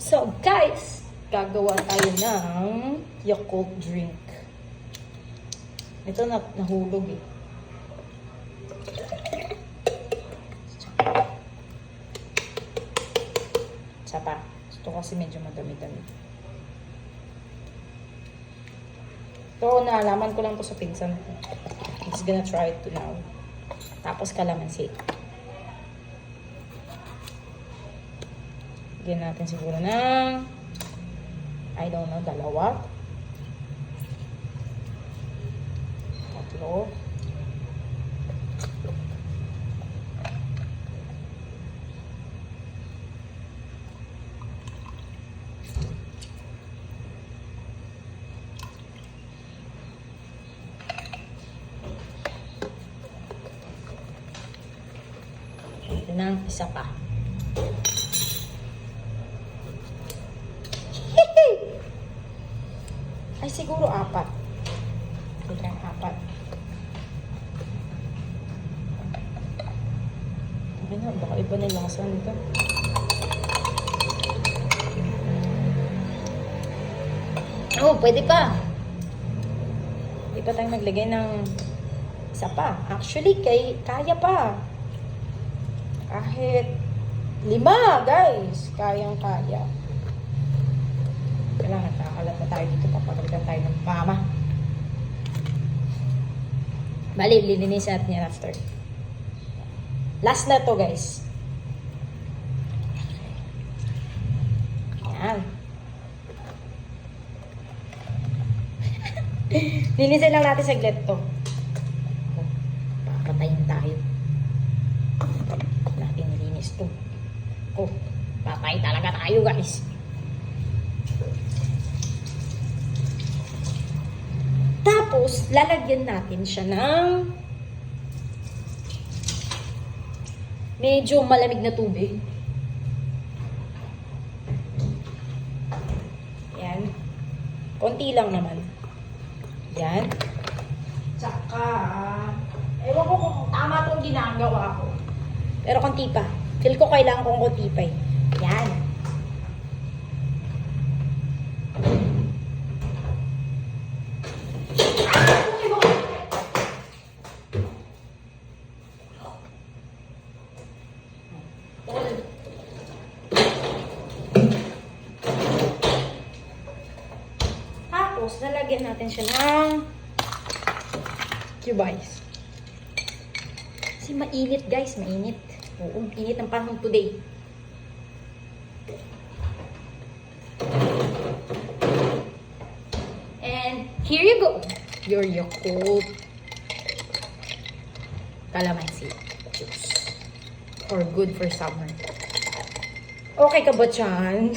So guys, gagawa tayo ng Yakult drink. Ito nahulog eh. Isa pa. Ito kasi medyo madami-dami. Ito, naalaman ko lang to sa pinsan ko. He's gonna try it now. Tapos kalamansi. Bigyan natin siguro ng, I don't know, 2. 3. Ito na, isa pa. Ay, siguro 4. Sige, 4. Ay na, baka iba na yung lasa nito. Oh, pwede pa. Pwede pa tayong maglagay ng isa pa. Actually, kaya pa. Kahit 5, guys. Kayang-kaya. Kailangan nakakalat na tayo dito. Papagalitan tayo ng mama. Bali, lilinisin natin yan after. Last na to, guys. Yan. Linisin lang natin saglit to. Papatayin tayo. Natin nilinis to. Oh, patay talaga tayo, guys. Tapos, lalagyan natin siya ng medyo malamig na tubig. Yan. Konti lang naman. Yan. Tsaka, ewan ko kung tama itong ginagawa ko. Pero konti pa. Feel ko kailangan kong konti pa eh. Yan. Tapos, lalagyan natin siya ng cube ice. Kasi mainit, guys. Mainit. Oo, init ng panahon today. And here you go. Your Yakult calamansi juice. Or good for summer. Okay ka ba dyan?